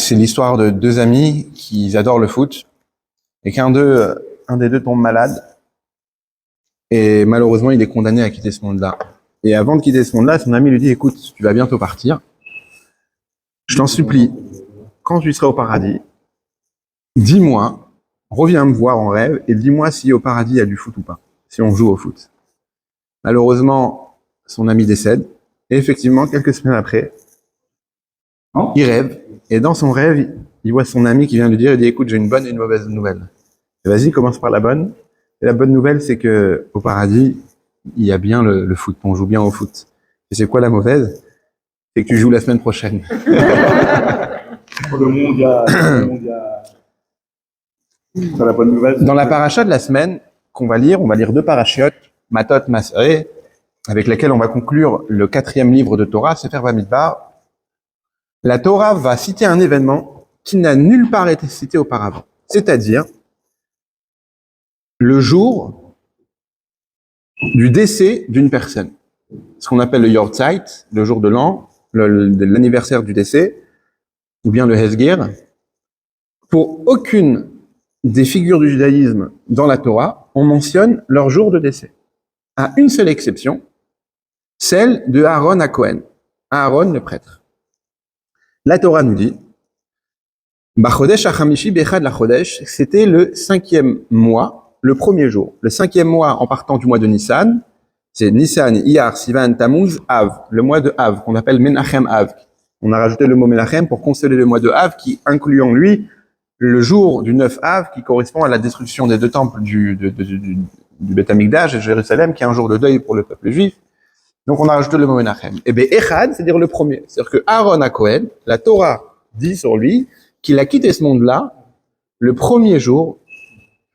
C'est l'histoire de deux amis qui adorent le foot et qu'un des deux tombe malade et malheureusement il est condamné à quitter ce monde-là. Et avant de quitter ce monde-là, son ami lui dit: écoute, tu vas bientôt partir. Je t'en supplie, quand tu seras au paradis, dis-moi, reviens me voir en rêve et dis-moi si au paradis il y a du foot ou pas, si on joue au foot. Malheureusement, son ami décède et effectivement, quelques semaines après, il rêve. Et dans son rêve, il voit son ami qui vient lui dire, il dit: écoute, j'ai une bonne et une mauvaise nouvelle. Et vas-y, commence par la bonne. Et la bonne nouvelle, c'est que au paradis, il y a bien le foot, on joue bien au foot. Et c'est quoi la mauvaise? C'est que tu joues la semaine prochaine. Pour le monde, c'est la bonne nouvelle. Dans la paracha de la semaine qu'on va lire, on va lire deux parachiotes, Matot, Masré, avec lesquels on va conclure le 4e livre de Torah, Sefer Bamidbar. La Torah va citer un événement qui n'a nulle part été cité auparavant, c'est-à-dire le jour du décès d'une personne. Ce qu'on appelle le Yortzeit, le jour de l'an, l'anniversaire du décès, ou bien le Hesgir. Pour aucune des figures du judaïsme dans la Torah, on mentionne leur jour de décès. À une seule exception, celle de Aaron à Cohen, Aaron le prêtre. La Torah nous dit, Bachodesh Achamishi Bechad la Chodesh, c'était le 5e mois, le premier jour. Le 5e mois en partant du mois de Nissan, c'est Nissan, Iyar, Sivan, Tammuz, Av, le mois de Av, qu'on appelle Menachem Av. On a rajouté le mot Menachem pour consteller le mois de Av, qui inclut en lui le jour du 9 Av, qui correspond à la destruction des deux temples du Beth Amikdash et de Jérusalem, qui est un jour de deuil pour le peuple juif. Donc on a rajouté le mot Menachem. Et bien Echad, c'est-à-dire le premier. C'est-à-dire que Aaron à Cohen, la Torah dit sur lui qu'il a quitté ce monde-là le premier jour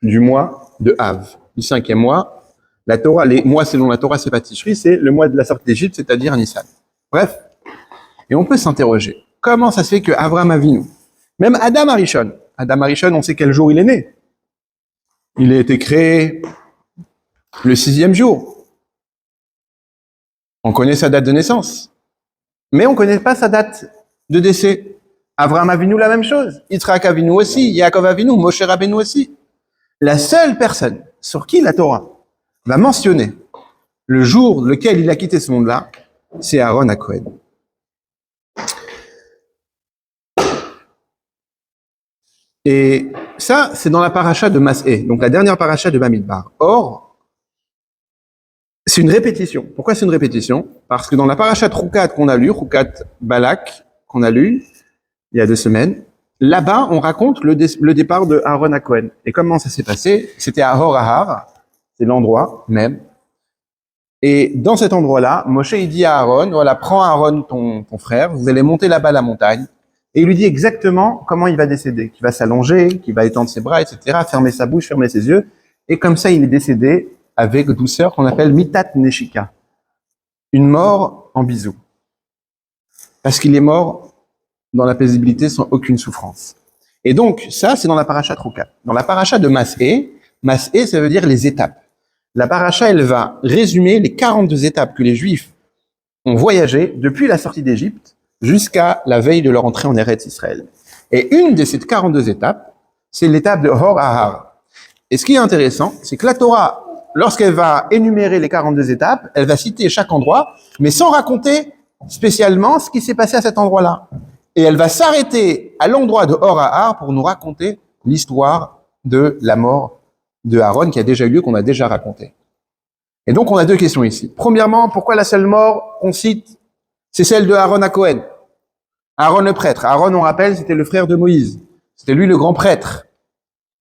du mois de Av, du 5e mois. La Torah, les mois selon la Torah, c'est pas Tishri, c'est le mois de la sortie d'Égypte, c'est-à-dire Nissan. Bref. Et on peut s'interroger. Comment ça se fait que Avraham Avinu, même Adam Arishon, on sait quel jour il est né. Il a été créé le 6e jour. On connaît sa date de naissance. Mais on ne connaît pas sa date de décès. Avraham Avinu, la même chose. Yitzhak Avinu aussi. Yaakov Avinu, Moshe Rabbeinu aussi. La seule personne sur qui la Torah va mentionner le jour lequel il a quitté ce monde-là, c'est Aaron à Cohen. Et ça, c'est dans la paracha de Mas'é, donc la dernière paracha de Bamidbar. Or, c'est une répétition. Pourquoi c'est une répétition? Parce que dans la paracha de Roukat qu'on a lu, Roukat Balak, qu'on a lu il y a 2 semaines, là-bas, on raconte le départ de Aaron à Cohen. Et comment ça s'est passé? C'était à Hor Ahar, c'est l'endroit même. Et dans cet endroit-là, Moshe il dit à Aaron, voilà, prends Aaron, ton frère, vous allez monter là-bas la montagne. Et il lui dit exactement comment il va décéder, qu'il va s'allonger, qu'il va étendre ses bras, etc., fermer sa bouche, fermer ses yeux. Et comme ça, il est décédé avec douceur, qu'on appelle mitat neshika, une mort en bisous. Parce qu'il est mort dans la paisibilité sans aucune souffrance. Et donc, ça, c'est dans la paracha Roukat. Dans la paracha de Mas'é, Mas'é, ça veut dire les étapes. La paracha, elle va résumer les 42 étapes que les Juifs ont voyagées depuis la sortie d'Égypte jusqu'à la veille de leur entrée en Eretz Israël. Et une de ces 42 étapes, c'est l'étape de Hor Ahar. Et ce qui est intéressant, c'est que la Torah, lorsqu'elle va énumérer les 42 étapes, elle va citer chaque endroit, mais sans raconter spécialement ce qui s'est passé à cet endroit-là. Et elle va s'arrêter à l'endroit de Hor Ahar pour nous raconter l'histoire de la mort de Aaron qui a déjà eu lieu, qu'on a déjà raconté. Et donc on a 2 questions ici. Premièrement, pourquoi la seule mort qu'on cite, c'est celle de Aaron à Cohen? Aaron le prêtre. Aaron, on rappelle, c'était le frère de Moïse. C'était lui le grand prêtre.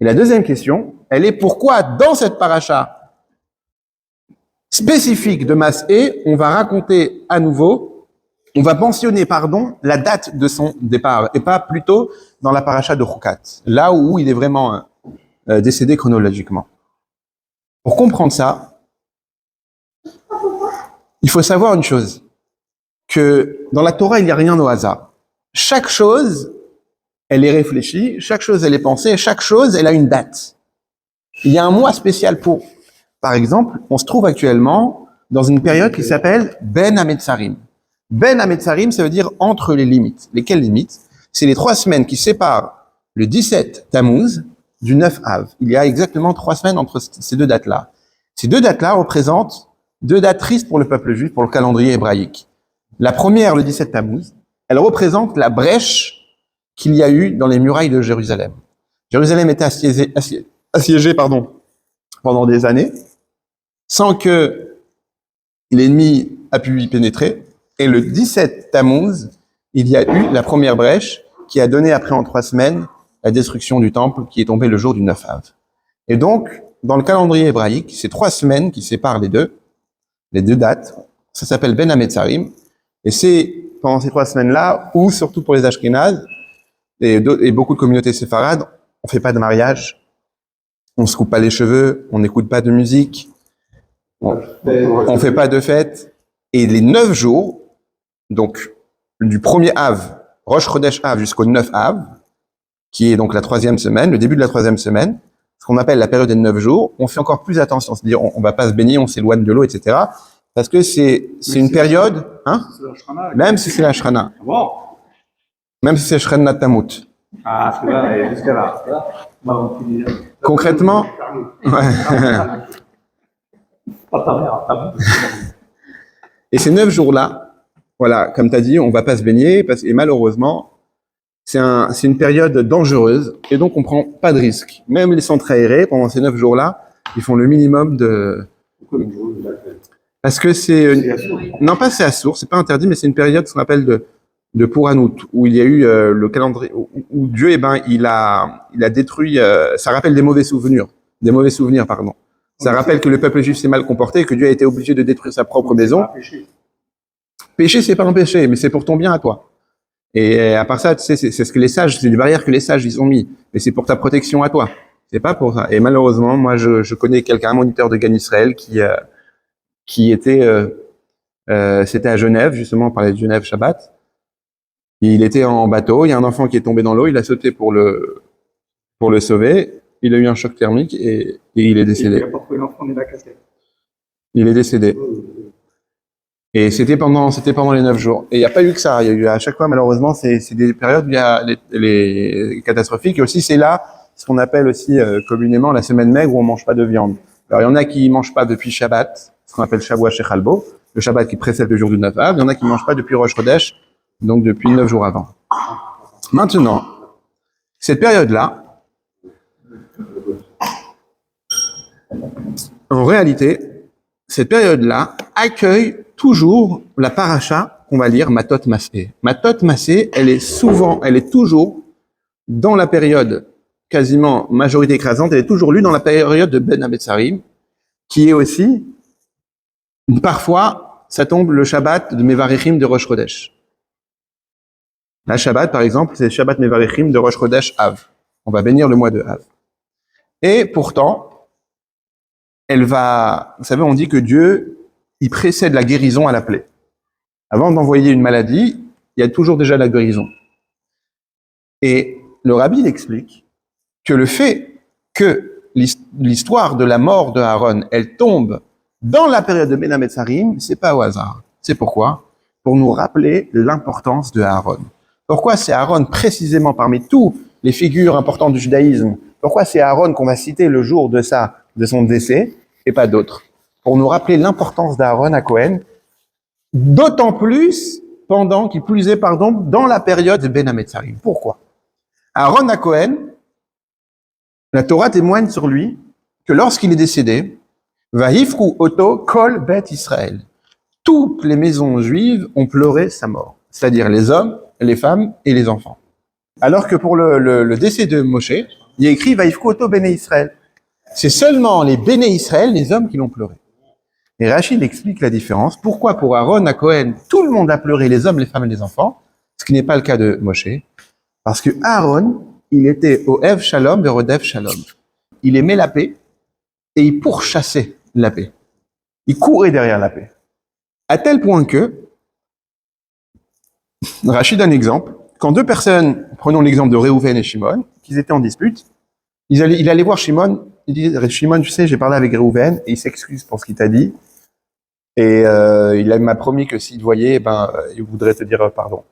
Et la deuxième question, elle est pourquoi dans cette paracha spécifique de Mas'é, on va raconter à nouveau, on va mentionner, la date de son départ, et pas plutôt dans la paracha de Roukat, là où il est vraiment décédé chronologiquement. Pour comprendre ça, il faut savoir une chose, que dans la Torah, il n'y a rien au hasard. Chaque chose, elle est réfléchie, chaque chose, elle est pensée, chaque chose, elle a une date. Il y a un mois spécial pour. Par exemple, on se trouve actuellement dans une période qui s'appelle Ben Hametzarim. Ben Hametzarim, ça veut dire entre les limites. Lesquelles limites? C'est les 3 semaines qui séparent le 17 Tammuz du 9 Av. Il y a exactement 3 semaines entre ces 2 dates-là. Ces 2 dates-là représentent 2 dates tristes pour le peuple juif, pour le calendrier hébraïque. La première, le 17 Tammuz, elle représente la brèche qu'il y a eu dans les murailles de Jérusalem. Jérusalem était assiégée pendant des années, sans que l'ennemi a pu y pénétrer. Et le 17 Tammuz, il y a eu la première brèche qui a donné après en 3 semaines la destruction du temple qui est tombée le jour du 9 Av. Et donc, dans le calendrier hébraïque, c'est 3 semaines qui séparent les deux dates. Ça s'appelle Ben Hametzarim. Et c'est pendant ces 3 semaines-là, où surtout pour les Ashkénazes et beaucoup de communautés séfarades, on fait pas de mariage, on se coupe pas les cheveux, on n'écoute pas de musique, on fait pas de fête. Et les 9 jours, donc du 1er Av, Rosh Chodesh Av jusqu'au 9 Av, qui est donc la 3e semaine, le début de la 3e semaine, ce qu'on appelle la période des 9 jours, on fait encore plus attention, c'est-à-dire on va pas se baigner, on s'éloigne de l'eau, etc. Parce que c'est une période, hein, même si c'est la Shrana, même si c'est Shrana Tamut. Ah, c'est là, et jusqu'à là. Concrètement, ouais. Et ces 9 jours-là, voilà, comme tu as dit, on va pas se baigner, et malheureusement, c'est une période dangereuse, et donc on prend pas de risque. Même les centres aérés, pendant ces 9 jours-là, ils font le minimum de... Parce que non pas c'est Assour, c'est pas interdit, mais c'est une période, ce qu'on appelle de Pouranout, où il y a eu le calendrier, où Dieu, il a détruit, ça rappelle des mauvais souvenirs, pardon. Ça rappelle que le peuple juif s'est mal comporté, que Dieu a été obligé de détruire sa propre maison. Péché, c'est pas un péché, mais c'est pour ton bien à toi. Et à part ça, tu sais, c'est ce que les sages, c'est des barrières que les sages ils ont mis, mais c'est pour ta protection à toi. C'est pas pour ça. Et malheureusement, moi, je connais quelqu'un, un moniteur de Gan Israël, qui était, c'était à Genève, justement, on parlait de Genève Shabbat. Il était en bateau, il y a un enfant qui est tombé dans l'eau, il a sauté pour le sauver, il a eu un choc thermique et il est décédé. Il est décédé. Et c'était pendant les 9 jours. Et il n'y a pas eu que ça. Il y a eu à chaque fois, malheureusement, c'est des périodes où il y a les catastrophiques. Et aussi, c'est là ce qu'on appelle aussi communément la semaine maigre où on mange pas de viande. Alors, il y en a qui mangent pas depuis Shabbat, ce qu'on appelle Shavua Shechalbo, le Shabbat qui précède le jour du 9 Av. Il y en a qui mangent pas depuis Rosh Chodesh, donc depuis 9 jours avant. Maintenant, cette période-là, en réalité, cette période-là accueille toujours la paracha qu'on va lire, Matot Masé. Matot Masé, elle est toujours dans la période quasiment majorité écrasante, elle est toujours lue dans la période de Ben Hametzarim, qui est aussi, parfois, ça tombe le Shabbat de Mevarechim de Rosh Chodesh. La Shabbat, par exemple, c'est le Shabbat Mevarechim de Rosh Chodesh Av. On va bénir le mois de Av. Et pourtant, vous savez, on dit que Dieu, il précède la guérison à la plaie. Avant d'envoyer une maladie, il y a toujours déjà la guérison. Et le rabbi explique que le fait que l'histoire de la mort de Aaron, elle tombe dans la période de Ben Hametzarim, c'est pas au hasard. C'est pourquoi? Pour nous rappeler l'importance de Aaron. Pourquoi c'est Aaron précisément parmi tous les figures importantes du judaïsme? Pourquoi c'est Aaron qu'on va citer le jour de son décès et pas d'autres? Pour nous rappeler l'importance d'Aaron à Cohen, d'autant plus dans la période de Ben Hametzarim. Pourquoi? Aaron à Cohen, la Torah témoigne sur lui que lorsqu'il est décédé, Vahifru Oto Kol Bet Israël. Toutes les maisons juives ont pleuré sa mort, c'est-à-dire les hommes, les femmes et les enfants. Alors que pour le décès de Moshe, il est écrit Vahifru Oto Bene Israël. C'est seulement les Bene Israël, les hommes, qui l'ont pleuré. Et Rachid explique la différence. Pourquoi pour Aaron à Cohen, tout le monde a pleuré, les hommes, les femmes et les enfants, ce qui n'est pas le cas de Moshe, parce que Aaron, il était au Ev Shalom de Rodev Shalom. Il aimait la paix et il pourchassait la paix. Il courait derrière la paix. À tel point que, Rachid donne un exemple, quand 2 personnes, prenons l'exemple de Réhouven et Shimon, qu'ils étaient en dispute, il allait voir Shimon, il dit, Shimon, tu sais, j'ai parlé avec Réhouven et il s'excuse pour ce qu'il t'a dit. Et il m'a promis que s'il te voyait, il voudrait te dire pardon.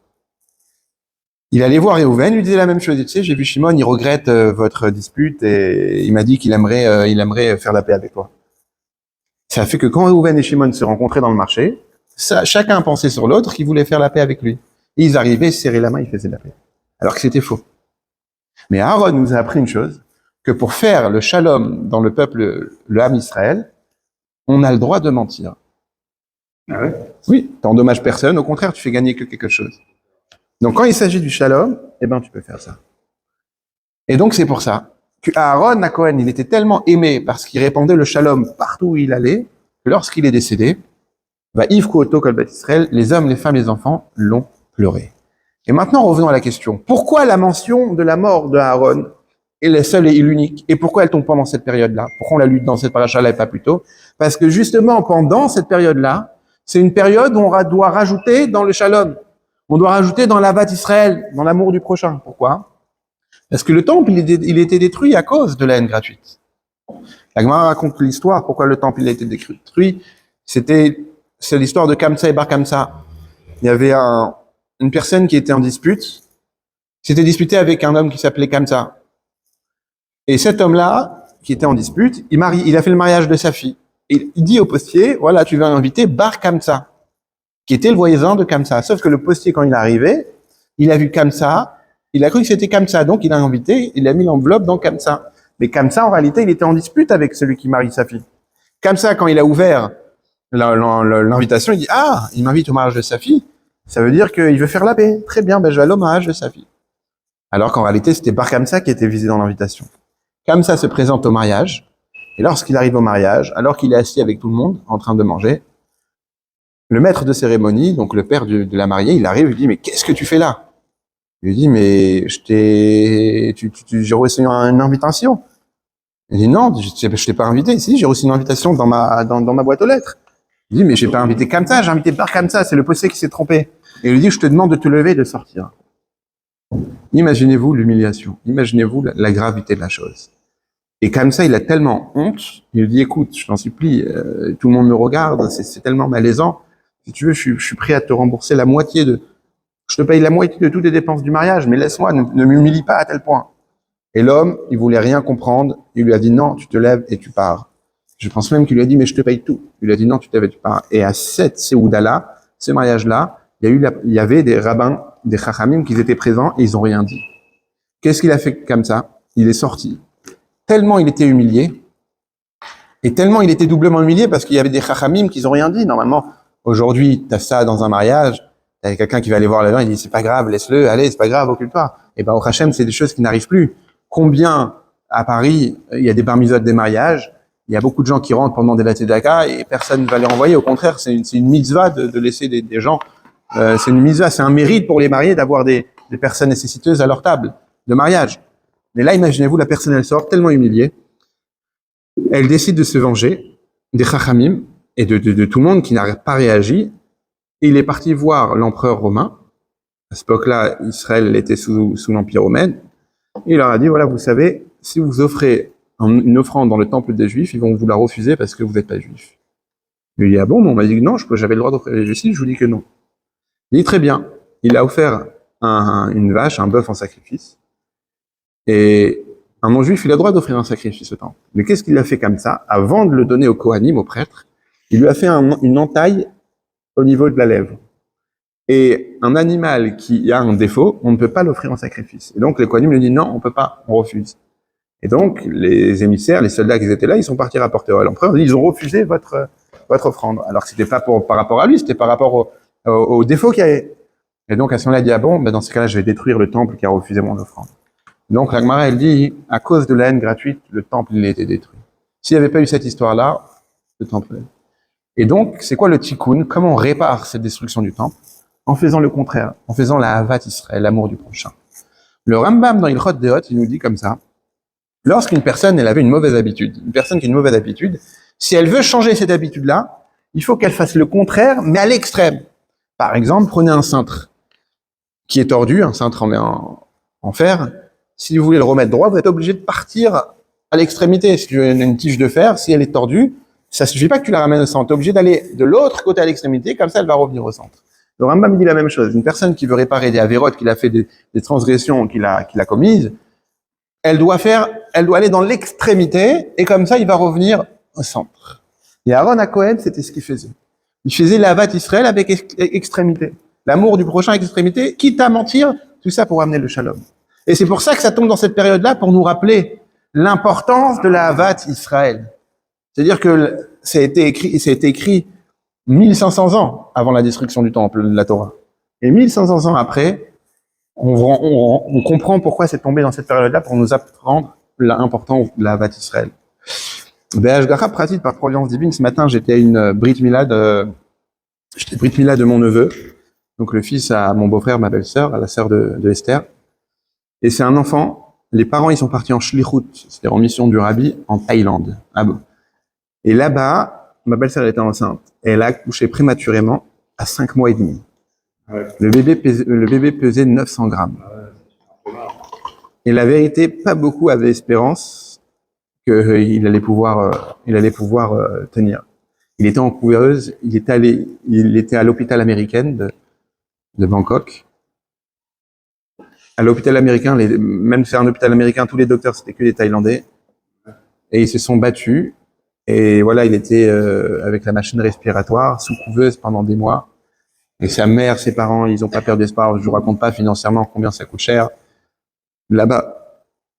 Il allait voir Réhouven, lui disait la même chose. Tu sais, j'ai vu Shimon, il regrette votre dispute et il m'a dit qu'il aimerait faire la paix avec toi. Ça a fait que quand Réhouven et Shimon se rencontraient dans le marché, chacun pensait sur l'autre qu'il voulait faire la paix avec lui. Et ils arrivaient, ils se serraient la main, ils faisaient la paix. Alors que c'était faux. Mais Aaron nous a appris une chose, que pour faire le shalom dans le peuple, le Ham Israël, on a le droit de mentir. Ah ouais? Oui, t'endommages personne, au contraire, tu fais gagner que quelque chose. Donc quand il s'agit du shalom, eh ben tu peux faire ça. Et donc c'est pour ça que Aaron à Cohen, il était tellement aimé parce qu'il répandait le shalom partout où il allait, que lorsqu'il est décédé, Yves Kouoto Kol Bat Israël, les hommes, les femmes, les enfants l'ont pleuré. Et maintenant revenons à la question. Pourquoi la mention de la mort de Aaron est la seule et l'unique? Et pourquoi elle tombe pendant cette période-là? Pourquoi on la lutte dans cette paracha-là et pas plus tôt? Parce que justement, pendant cette période-là, c'est une période où on doit rajouter dans le shalom. On doit rajouter dans l'avat Israël, dans l'amour du prochain. Pourquoi? Parce que le temple, il était détruit à cause de la haine gratuite. La Gemara raconte l'histoire, pourquoi le temple il a été détruit. C'est l'histoire de Kamsa et Bar Kamsa. Il y avait une personne qui était en dispute, s'était disputé avec un homme qui s'appelait Kamsa. Et cet homme-là, qui était en dispute, il a fait le mariage de sa fille. Et il dit au postier, voilà, tu vas inviter Bar Kamsa, qui était le voisin de Kamsa. Sauf que le postier, quand il est arrivé, il a vu Kamsa, il a cru que c'était Kamsa, donc il a invité, il a mis l'enveloppe dans Kamsa. Mais Kamsa, en réalité, il était en dispute avec celui qui marie sa fille. Kamsa, quand il a ouvert l'invitation, il dit, ah, il m'invite au mariage de sa fille, ça veut dire qu'il veut faire la paix. Très bien, ben je vais aller au mariage de sa fille. Alors qu'en réalité, c'était Bar Kamsa qui était visé dans l'invitation. Kamsa se présente au mariage, et lorsqu'il arrive au mariage, alors qu'il est assis avec tout le monde, en train de manger, le maître de cérémonie, donc le père de la mariée, il arrive, il dit, mais qu'est-ce que tu fais là? Il lui dit, mais j'ai reçu une invitation. Il dit, non, je t'ai pas invité. Si, j'ai reçu une invitation dans ma boîte aux lettres. Il dit, mais j'ai pas invité Kamsa, j'ai invité Bar Kamsa, c'est le postier qui s'est trompé. Et il lui dit, je te demande de te lever et de sortir. Imaginez-vous l'humiliation, imaginez-vous la gravité de la chose. Et Kamsa, il a tellement honte, il lui dit, écoute, je t'en supplie, tout le monde me regarde, c'est tellement malaisant. Si tu veux, je suis prêt à te rembourser je te paye la moitié de toutes les dépenses du mariage, mais laisse-moi, ne m'humilie pas à tel point. Et l'homme, il voulait rien comprendre, il lui a dit, non, tu te lèves et tu pars. Je pense même qu'il lui a dit, mais je te paye tout. Il lui a dit, non, tu te lèves et tu pars. Et à cette Séouda-là, ce mariage-là, il y avait des rabbins, des chachamim qui étaient présents et ils ont rien dit. Qu'est-ce qu'il a fait comme ça? Il est sorti. Tellement il était humilié, et tellement il était doublement humilié parce qu'il y avait des chachamim qui n'ont rien dit. Normalement, aujourd'hui, tu as ça dans un mariage, tu as quelqu'un qui va aller voir les gens, il dit, c'est pas grave, laisse-le, allez, c'est pas grave, occupe-toi. Et ben, au Hachem, c'est des choses qui n'arrivent plus. Combien, à Paris, il y a des bar mitzvot, des mariages, il y a beaucoup de gens qui rentrent pendant des latedaka et personne ne va les renvoyer. Au contraire, c'est une mitzvah de laisser des gens, c'est une mitzvah, c'est un mérite pour les mariés d'avoir des personnes nécessiteuses à leur table de mariage. Mais là, imaginez-vous, la personne, elle sort tellement humiliée, elle décide de se venger des chachamim et de tout le monde qui n'a pas réagi. Et il est parti voir l'empereur romain. À cette époque-là, Israël était sous l'Empire romain. Et il leur a dit, voilà, vous savez, si vous offrez une offrande dans le temple des Juifs, ils vont vous la refuser parce que vous n'êtes pas juif. Il lui dit, ah bon, on m'a dit que non, j'avais le droit d'offrir les Juifs, je vous dis que non. Il dit, très bien. Il a offert une vache, un bœuf en sacrifice. Et un non-juif, il a le droit d'offrir un sacrifice au temple. Mais qu'est-ce qu'il a fait comme ça? Avant de le donner au Kohanim, au prêtre, il lui a fait une entaille au niveau de la lèvre. Et un animal qui a un défaut, on ne peut pas l'offrir en sacrifice. Et donc, le Kohanim lui dit non, on peut pas, on refuse. Et donc, les émissaires, les soldats qui étaient là, ils sont partis rapporter à l'empereur, ils ont refusé votre offrande. Alors que c'était pas par rapport à lui, c'était par rapport au défaut qu'il y avait. Et donc, à ce moment-là, il dit, ah bon, ben dans ce cas-là, je vais détruire le temple qui a refusé mon offrande. Donc, la Gemara, elle dit, à cause de la haine gratuite, le temple, il a été détruit. S'il n'y avait pas eu cette histoire-là, le temple. Et donc, c'est quoi le tikkun? Comment on répare cette destruction du temple? En faisant le contraire, en faisant la havat Israël, l'amour du prochain. Le Rambam, dans Ilchot Deot, il nous dit comme ça, lorsqu'une personne, elle avait une mauvaise habitude, une personne qui a une mauvaise habitude, si elle veut changer cette habitude-là, il faut qu'elle fasse le contraire, mais à l'extrême. Par exemple, prenez un cintre qui est tordu, un cintre en fer. Si vous voulez le remettre droit, vous êtes obligé de partir à l'extrémité. Si tu as une tige de fer, si elle est tordue, ça suffit pas que tu la ramènes au centre. Tu es obligé d'aller de l'autre côté à l'extrémité, comme ça elle va revenir au centre. Le Rambam dit la même chose. Une personne qui veut réparer des avérotes, qu'il a fait des transgressions qu'il a commises, elle doit aller dans l'extrémité, et comme ça, il va revenir au centre. Et Aaron à Cohen, c'était ce qu'il faisait. Il faisait l'avat Israël avec extrémité. L'amour du prochain avec extrémité, quitte à mentir, tout ça pour amener le shalom. Et c'est pour ça que ça tombe dans cette période-là, pour nous rappeler l'importance de la Havat Israël. C'est-à-dire que ça a été écrit 1500 ans avant la destruction du temple de la Torah. Et 1500 ans après, on comprend pourquoi c'est tombé dans cette période-là, pour nous apprendre l'importance de la Havat Israël. Be'ashgacha pratique par providence divine, ce matin j'étais à une Brit Mila de mon neveu, donc le fils à mon beau-frère, ma belle-sœur, à la sœur de Esther. Et c'est un enfant, les parents ils sont partis en shlichut, c'est-à-dire en mission du rabbi, en Thaïlande. Ah bon. Et là-bas, ma belle-sœur était enceinte, et elle a accouché prématurément à 5 mois et demi. Ouais. Le bébé pesait 900 grammes. Et la vérité, pas beaucoup avaient espérance qu'il allait pouvoir tenir. Il était en couveuse, il était à l'hôpital américain de Bangkok. À l'hôpital américain, même c'est un hôpital américain, tous les docteurs c'était que des Thaïlandais. Et ils se sont battus. Et voilà, il était avec la machine respiratoire, sous couveuse pendant des mois. Et sa mère, ses parents, ils ont pas perdu espoir. Je vous raconte pas financièrement combien ça coûte cher. Là-bas,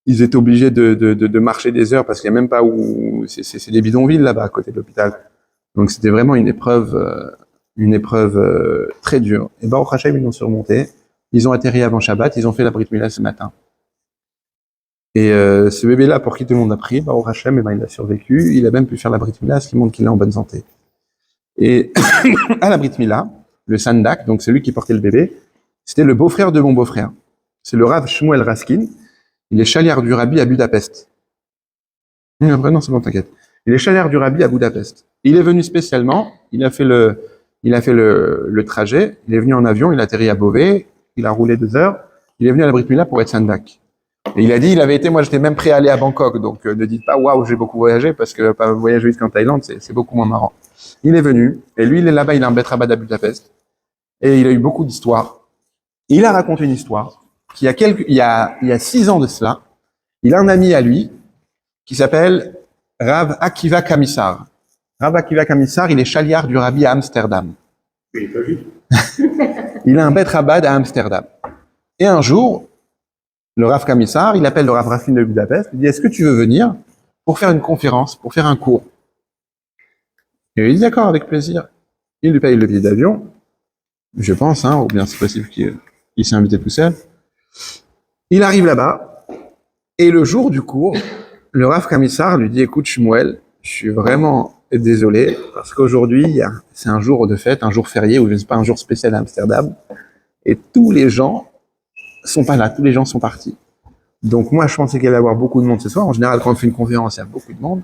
ils étaient obligés de marcher des heures parce qu'il n'y a même pas où c'est des bidonvilles là-bas à côté de l'hôpital. Donc c'était vraiment une épreuve très dure. Et Baruch Hashem, ils l'ont surmonté. Ils ont atterri avant Shabbat, ils ont fait la Brit Mila ce matin. Et ce bébé-là, pour qui tout le monde a pris, Baruch Hashem, il a survécu. Il a même pu faire la Brit Mila, ce qui montre qu'il est en bonne santé. Et à la Brit Mila, le Sandak, donc celui qui portait le bébé, c'était le beau-frère de mon beau-frère. C'est le Rav Shmuel Raskin. Il est chaliard du Rabbi à Budapest. Non, c'est bon, t'inquiète. Il est chaliard du Rabbi à Budapest. Il est venu spécialement, il a fait le trajet, il est venu en avion, il a atterri à Beauvais, il a roulé 2 heures, il est venu à la Brit Mila pour être Sandak. Et il a dit, il avait été, moi j'étais même prêt à aller à Bangkok, donc ne dites pas, waouh, j'ai beaucoup voyagé, parce que pas voyager jusqu'en Thaïlande, c'est beaucoup moins marrant. Il est venu, et lui, il est là-bas, il a un bet rabat à Budapest, et il a eu beaucoup d'histoires. Il a raconté une histoire, qu'il y a 6 ans de cela, il a un ami à lui, qui s'appelle Rav Akiva Kamissar. Rav Akiva Kamissar, il est chaliard du Rabbi à Amsterdam. Il est pas juste. Il a un bet rabat à Amsterdam. Et un jour, le Rav Kamissar, il appelle le Rav Raskin de Budapest, il dit, est-ce que tu veux venir pour faire une conférence, pour faire un cours? Et il dit, d'accord, avec plaisir. Il lui paye le billet d'avion, je pense, ou bien c'est possible qu'il s'est invité tout seul. Il arrive là-bas, et le jour du cours, le Rav Kamissar lui dit, écoute Shmuel, je suis vraiment désolé, parce qu'aujourd'hui, c'est un jour de fête, un jour férié, ou je ne sais pas, un jour spécial à Amsterdam, et tous les gens sont pas là, tous les gens sont partis. Donc moi, je pensais qu'il allait y avoir beaucoup de monde ce soir. En général, quand on fait une conférence, il y a beaucoup de monde.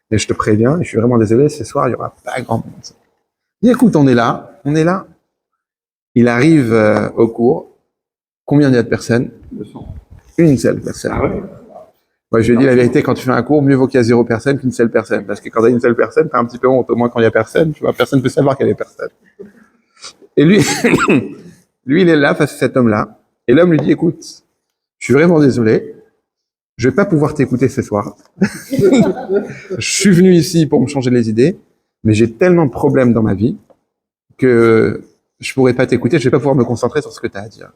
Mais je te préviens, je suis vraiment désolé, ce soir, il y aura pas grand monde. Il dit, écoute, on est là. Il arrive au cours. Combien il y a de personnes? 200. Une seule personne. Ah ouais? Moi, je lui ai dit la vérité, quand tu fais un cours, mieux vaut qu'il y a 0 personne qu'une seule personne. Parce que quand il y a une seule personne, t'as un petit peu honte. Au moins, quand il y a personne, tu vois, personne peut savoir qu'il y a personne. Et lui, lui, il est là face à cet homme-là. Et l'homme lui dit, écoute, je suis vraiment désolé. Je vais pas pouvoir t'écouter ce soir. Je suis venu ici pour me changer les idées, mais j'ai tellement de problèmes dans ma vie que je pourrais pas t'écouter, je vais pas pouvoir me concentrer sur ce que tu as à dire.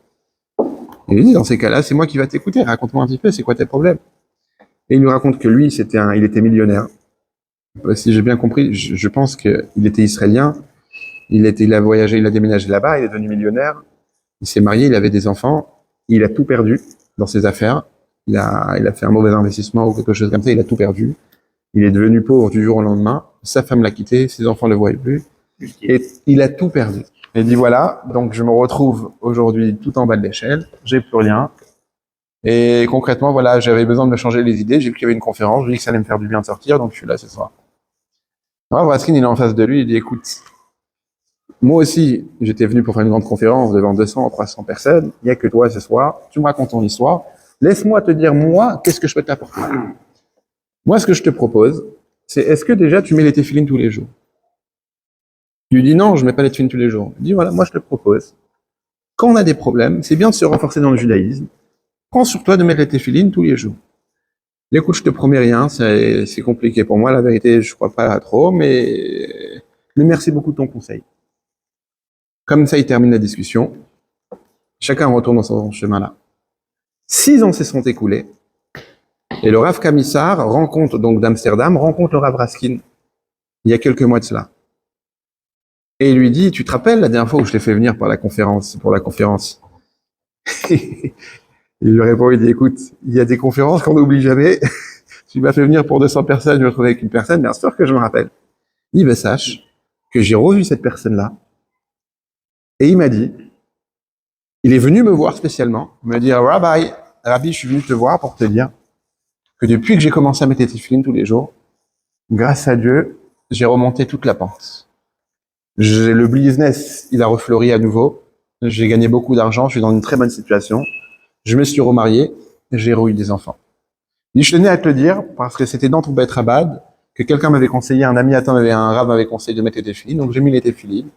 Et il dit, dans ces cas-là, c'est moi qui va t'écouter, raconte-moi un petit peu, c'est quoi tes problèmes? Et il nous raconte que lui, il était millionnaire. Si j'ai bien compris, je pense qu'il était israélien, il a voyagé, il a déménagé là-bas, il est devenu millionnaire, il s'est marié, il avait des enfants, il a tout perdu dans ses affaires. Il a fait un mauvais investissement ou quelque chose comme ça, il a tout perdu. Il est devenu pauvre du jour au lendemain. Sa femme l'a quitté, ses enfants ne le voyaient plus. Et il a tout perdu. Et il dit voilà, donc je me retrouve aujourd'hui tout en bas de l'échelle, j'ai plus rien. Et concrètement, voilà, j'avais besoin de me changer les idées, j'ai vu qu'il y avait une conférence, j'ai dit que ça allait me faire du bien de sortir, donc je suis là ce soir. Alors Raskin, il est en face de lui, il dit écoute, moi aussi, j'étais venu pour faire une grande conférence devant 200, 300 personnes, il n'y a que toi ce soir, tu me racontes ton histoire. Laisse-moi te dire, moi, qu'est-ce que je peux t'apporter? Moi, ce que je te propose, c'est est-ce que déjà tu mets les téfilines tous les jours? Il lui dit non, je mets pas les téfilines tous les jours. Il dit voilà, moi je te propose quand on a des problèmes, c'est bien de se renforcer dans le judaïsme. Prends sur toi de mettre les téphilines tous les jours. Écoute, je te promets rien, c'est compliqué pour moi, la vérité, je crois pas trop, mais merci beaucoup de ton conseil. Comme ça, il termine la discussion. Chacun retourne dans son chemin-là. 6 ans se sont écoulés, et le Rav Kamissar rencontre le Rav Raskin, il y a quelques mois de cela. Et il lui dit, tu te rappelles la dernière fois où je t'ai fait venir pour la conférence? Il lui répond, il dit, écoute, il y a des conférences qu'on n'oublie jamais. Tu m'as fait venir pour 200 personnes, je me retrouve avec une personne, bien sûr que je me rappelle. Il dit, ben, sache que j'ai revu cette personne-là, et il m'a dit, il est venu me voir spécialement, me dire, Rabbi, je suis venu te voir pour te dire que depuis que j'ai commencé à mettre les téphilines tous les jours, grâce à Dieu, j'ai remonté toute la pente. Le business, il a refleuri à nouveau. J'ai gagné beaucoup d'argent, je suis dans une très bonne situation. Je me suis remarié, j'ai eu des enfants. Je tenais à te le dire, parce que c'était dans ton Beit Rabad, que quelqu'un m'avait conseillé, un rab m'avait conseillé de mettre les téphilines, donc j'ai mis les téphilines.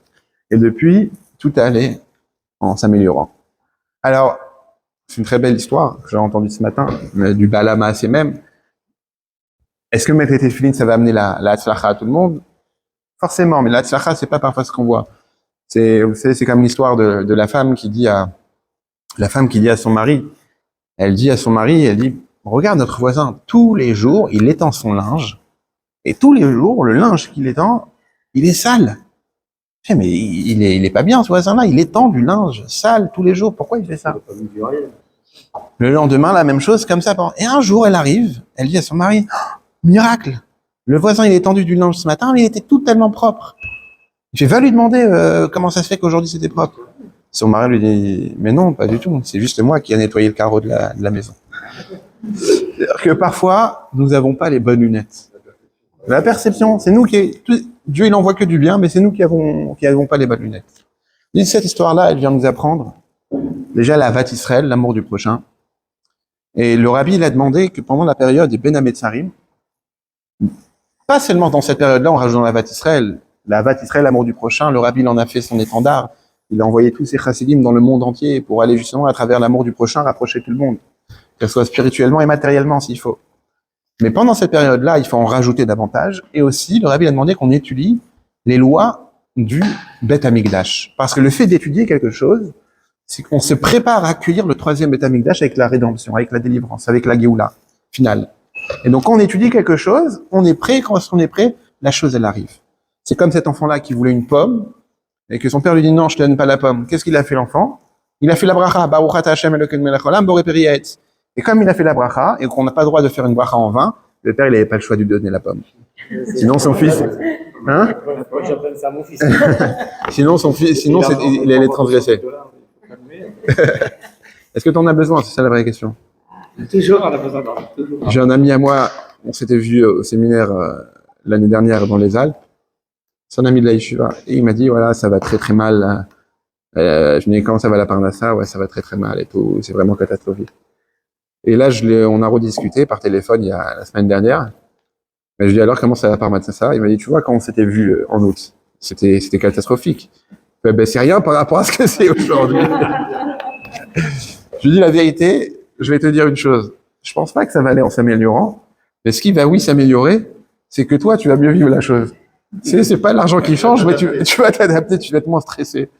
Et depuis, tout est allé en s'améliorant. Alors, c'est une très belle histoire que j'ai entendue ce matin, du Balama c'est même. Est-ce que mettre les téphilines, ça va amener la tzlacha à tout le monde? Forcément, mais la tzlacha, c'est pas parfois ce qu'on voit. Vous savez, c'est comme l'histoire de la femme qui dit à son mari, elle dit, regarde notre voisin, tous les jours, il étend son linge, et tous les jours, le linge qu'il étend, il est sale. Mais il est pas bien, ce voisin-là, il étend du linge sale tous les jours, pourquoi il fait ça? Le lendemain, la même chose, comme ça. Et un jour, elle arrive, elle dit à son mari, oh, miracle, le voisin, il est tendu du linge ce matin, mais il était tout tellement propre. Il va lui demander comment ça se fait qu'aujourd'hui c'était propre. Son mari lui dit, mais non, pas du tout, c'est juste moi qui ai nettoyé le carreau de la maison. C'est-à-dire que parfois, nous n'avons pas les bonnes lunettes. La perception, c'est nous Dieu, il n'envoie que du bien, mais c'est nous qui avons pas les bonnes lunettes. Cette histoire-là, elle vient nous apprendre, déjà, la Avat Israël, l'amour du prochain. Et le Rabbi, il a demandé que pendant la période des Ben Hametzarim, pas seulement dans cette période-là, on rajoute dans la Avat Israël, l'amour du prochain, le Rabbi, il en a fait son étendard. Il a envoyé tous ses chassidim dans le monde entier pour aller justement, à travers l'amour du prochain, rapprocher tout le monde. Que ce soit spirituellement et matériellement, s'il faut. Mais pendant cette période-là, il faut en rajouter davantage. Et aussi, le Rabbi a demandé qu'on étudie les lois du Beth Amikdash. Parce que le fait d'étudier quelque chose, c'est qu'on se prépare à accueillir le 3e Beth Amikdash avec la rédemption, avec la délivrance, avec la Géoula finale. Et donc, quand on étudie quelque chose, on est prêt. Quand on est prêt, la chose, elle arrive. C'est comme cet enfant-là qui voulait une pomme, et que son père lui dit non, je te donne pas la pomme. Qu'est-ce qu'il a fait, l'enfant? Il a fait la bracha, Baruch ata Hashem Elokeinu melech haolam borei peri ha'etz. Et comme il a fait la bracha, et qu'on n'a pas le droit de faire une bracha en vain, le père, il n'avait pas le choix de lui donner la pomme. Sinon, son fils, hein? J'appelle ça mon fils. sinon, il allait transgresser. Est-ce que tu en as besoin? C'est ça la vraie question. Toujours, on a besoin d'argent. J'ai un ami à moi, on s'était vu au séminaire l'année dernière dans les Alpes. C'est un ami de la Yeshiva. Et il m'a dit, voilà, ça va très très mal. Je me dis, comment ça va la Parnassa? Ouais, ça va très très mal et tout. C'est vraiment catastrophique. Et là, on a rediscuté par téléphone la semaine dernière. Mais je lui ai dit, alors, comment ça va par Parnassa? Il m'a dit, tu vois, quand on s'était vu en août, c'était catastrophique. Ben, c'est rien par rapport à ce que c'est aujourd'hui. Je lui dis la vérité, je vais te dire une chose. Je pense pas que ça va aller en s'améliorant. Mais ce qui va, oui, s'améliorer, c'est que toi, tu vas mieux vivre la chose. C'est pas l'argent qui change, mais tu vas t'adapter, tu vas être moins stressé.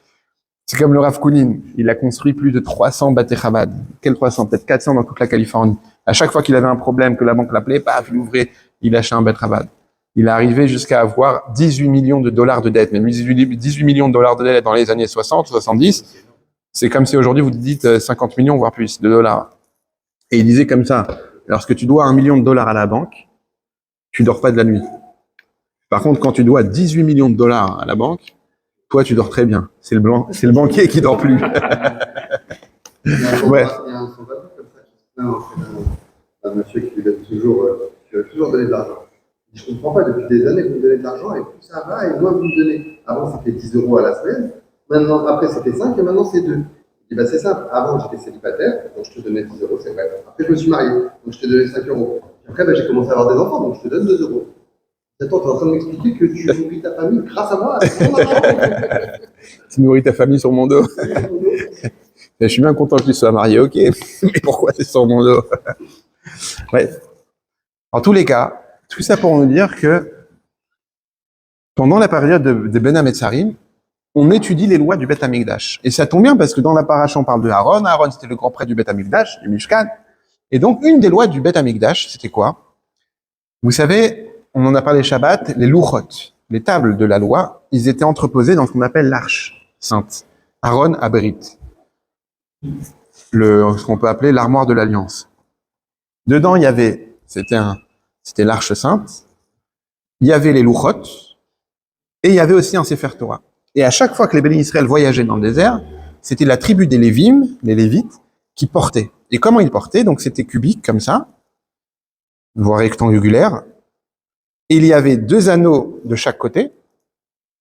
C'est comme le Rav Kounin. Il a construit plus de 300 Bate Chabad. Quel 300? Peut-être 400 dans toute la Californie. À chaque fois qu'il avait un problème, que la banque l'appelait, paf, il ouvrait, il achetait un Bate Chabad. Il est arrivé jusqu'à avoir 18 millions de dollars de dettes. Mais 18 millions de dollars de dettes dans les années 60, 70, c'est comme si aujourd'hui vous dites 50 millions, voire plus, de dollars. Et il disait comme ça, lorsque tu dois 1 million de dollars à la banque, tu dors pas de la nuit. Par contre, quand tu dois 18 millions de dollars à la banque, toi, tu dors très bien. C'est le banquier qui dort plus. Ouais. Il y a un sondage comme ça, un monsieur qui lui donne toujours donner de l'argent. Je ne comprends pas, depuis des années, vous me donnez de l'argent et plus ça va et moins vous me donnez. Avant, c'était 10 euros à la semaine. Maintenant, après, c'était 5 et maintenant, c'est 2. Je dis, bah, c'est simple. Avant, j'étais célibataire, donc je te donnais 10 euros, c'est vrai. Après, je me suis marié, donc je te donnais 5 euros. Après, bah, j'ai commencé à avoir des enfants, donc je te donne 2 euros. Attends, tu es en train de m'expliquer que tu nourris ta famille grâce à moi. Tu nourris ta famille sur mon dos. Je suis bien content que tu sois marié, ok, mais pourquoi c'est sur mon dos? Bref. En tous les cas, tout ça pour nous dire que pendant la période de Ben Hametzarim, on étudie les lois du Beth Amikdash. Et ça tombe bien parce que dans la paracha, on parle de Aaron. Aaron, c'était le grand prêtre du Beth Amikdash, du Mishkan. Et donc, une des lois du Beth Amikdash, c'était quoi? Vous savez, on en a parlé Shabbat, les louchot, les tables de la loi, ils étaient entreposés dans ce qu'on appelle l'arche sainte. Aaron Abrit. Ce qu'on peut appeler l'armoire de l'alliance. Dedans, il y avait, c'était l'arche sainte, il y avait les louchot, et il y avait aussi un Sefer Torah. Et à chaque fois que les Béni Israël voyageaient dans le désert, c'était la tribu des Lévim, les Lévites, qui portaient. Et comment ils portaient? Donc c'était cubique, comme ça, voire rectangulaire. Et il y avait 2 anneaux de chaque côté,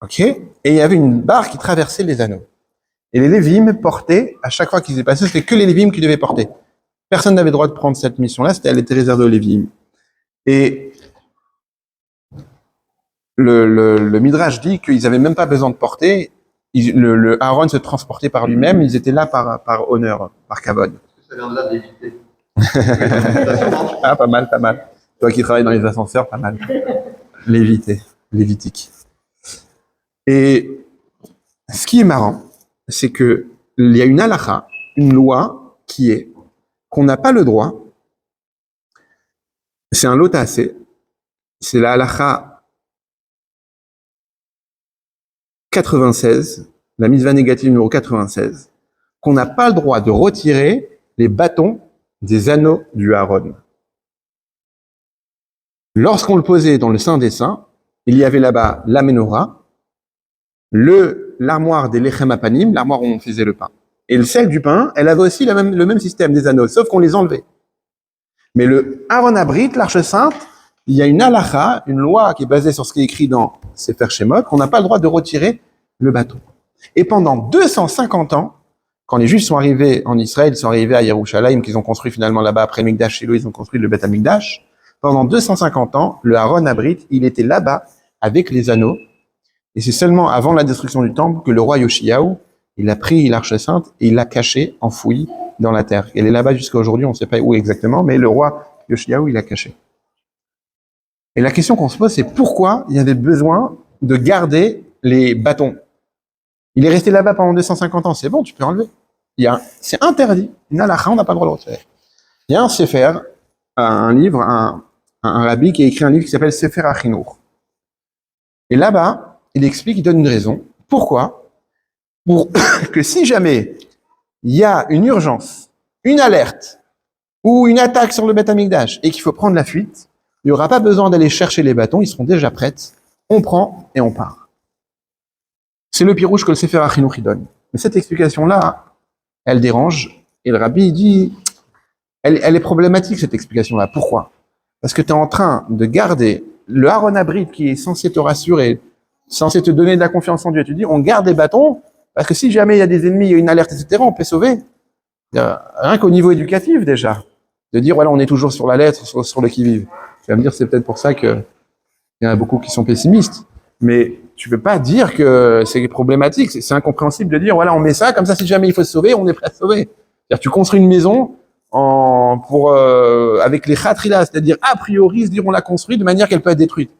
ok? Et il y avait une barre qui traversait les anneaux. Et les Lévim portaient, à chaque fois qu'ils étaient passés, c'était que les Lévim qui devaient porter. Personne n'avait le droit de prendre cette mission-là, elle était réservée aux Lévim. Et le Midrash dit qu'ils avaient même pas besoin de porter, le Aaron se transportait par lui-même, ils étaient là par honneur, par kavod. Ça vient de là d'éviter. Ah, pas mal, pas mal. Toi qui travailles dans les ascenseurs, pas mal. Lévitique. Et ce qui est marrant, c'est que il y a une halakha, une loi qui est qu'on n'a pas le droit, c'est un lot assez, c'est la halakha 96, la mitzvah négative numéro 96, qu'on n'a pas le droit de retirer les bâtons des anneaux du Aaron. Lorsqu'on le posait dans le Saint des Saints, il y avait là-bas la menorah, l'armoire des lechem apanim, l'armoire où on faisait le pain. Et celle du pain, elle avait aussi le même système des anneaux, sauf qu'on les enlevait. Mais le Aaron Abrit, l'arche sainte, il y a une halakha, une loi qui est basée sur ce qui est écrit dans Sefer Shemot, qu'on n'a pas le droit de retirer le bâton. Et pendant 250 ans, quand les Juifs sont arrivés en Israël, ils sont arrivés à Yerushalayim, qu'ils ont construit finalement là-bas, après Mikdash Shiloh, ils ont construit le Beth Amikdash. Pendant 250 ans, le Aaron Abrit, il était là-bas avec les anneaux. Et c'est seulement avant la destruction du temple que le roi Yoshiyahu, il a pris l'arche sainte et il l'a cachée, enfouie dans la terre. Elle est là-bas jusqu'à aujourd'hui, on ne sait pas où exactement, mais le roi Yoshiyahu, il l'a cachée. Et la question qu'on se pose, c'est pourquoi il y avait besoin de garder les bâtons. Il est resté là-bas pendant 250 ans, c'est bon, tu peux enlever. C'est interdit. Une halakha, on n'a pas le droit de le retirer. Il y a un sefer, un livre, un rabbi qui a écrit un livre qui s'appelle Sefer Achinour. Et là-bas, il explique, il donne une raison. Pourquoi? Pour que si jamais il y a une urgence, une alerte, ou une attaque sur le Beth Amikdash, et qu'il faut prendre la fuite, il n'y aura pas besoin d'aller chercher les bâtons, ils seront déjà prêts. On prend et on part. C'est le pirouche que le Sefer Achinour donne. Mais cette explication-là, elle dérange. Et le rabbi dit, elle est problématique, cette explication-là. Pourquoi? Parce que tu es en train de garder le Aaron Abrit qui est censé te rassurer, censé te donner de la confiance en Dieu. Tu dis, on garde les bâtons, parce que si jamais il y a des ennemis, il y a une alerte, etc., on peut sauver. Rien qu'au niveau éducatif, déjà. De dire, voilà, on est toujours sur la lettre, sur le qui-vive. Tu vas me dire, c'est peut-être pour ça qu'il y en a beaucoup qui sont pessimistes. Mais tu peux pas dire que c'est problématique. C'est incompréhensible de dire, voilà, on met ça, comme ça, si jamais il faut se sauver, on est prêt à se sauver. C'est-à-dire, tu construis une maison avec les khatrilas, c'est-à-dire, a priori, se dire, on l'a construit de manière qu'elle peut être détruite.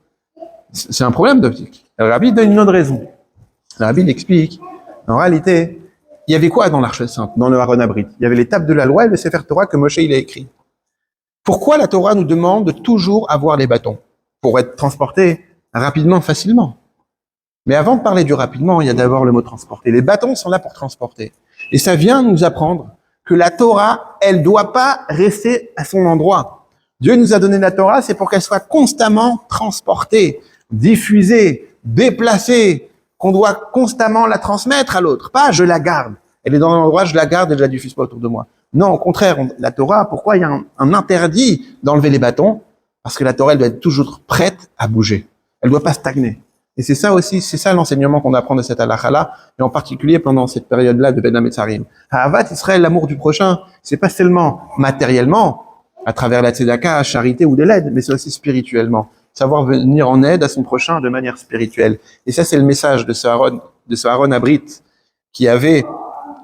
C'est un problème d'optique. Le rabbi donne une autre raison. Le rabbi explique, en réalité, il y avait quoi dans l'Arche Sainte, dans le Aaron Abrit? Il y avait les tables de la loi et le Sefer Torah que Moshe il a écrit. Pourquoi la Torah nous demande de toujours avoir les bâtons? Pour être transporté rapidement, facilement. Mais avant de parler du rapidement, il y a d'abord le mot transporter. Les bâtons sont là pour transporter. Et ça vient nous apprendre que la Torah, elle doit pas rester à son endroit. Dieu nous a donné la Torah, c'est pour qu'elle soit constamment transportée, diffusée, déplacée, qu'on doit constamment la transmettre à l'autre. Pas je la garde. Elle est dans l'endroit, je la garde et je la diffuse pas autour de moi. Non, au contraire, la Torah, pourquoi il y a un interdit d'enlever les bâtons? Parce que la Torah, elle doit être toujours prête à bouger. Elle doit pas stagner. Et c'est ça aussi, c'est ça l'enseignement qu'on apprend de cette halakha-là, et en particulier pendant cette période-là de Ben Hametzarim. Ha'avat Israël, l'amour du prochain, c'est pas seulement matériellement, à travers la tzedaka, la charité ou de l'aide, mais c'est aussi spirituellement. Savoir venir en aide à son prochain de manière spirituelle. Et ça, c'est le message de ce Aaron Abrit, qui avait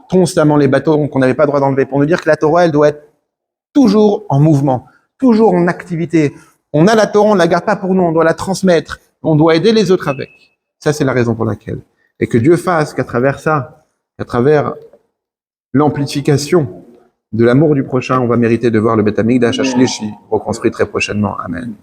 constamment les bateaux qu'on n'avait pas le droit d'enlever, pour nous dire que la Torah, elle doit être toujours en mouvement, toujours en activité. On a la Torah, on la garde pas pour nous, on doit la transmettre, on doit aider les autres avec. Ça, c'est la raison pour laquelle. Et que Dieu fasse qu'à travers ça, à travers l'amplification de l'amour du prochain, on va mériter de voir le Beth Amikdash Ashlishi reconstruit très prochainement. Amen.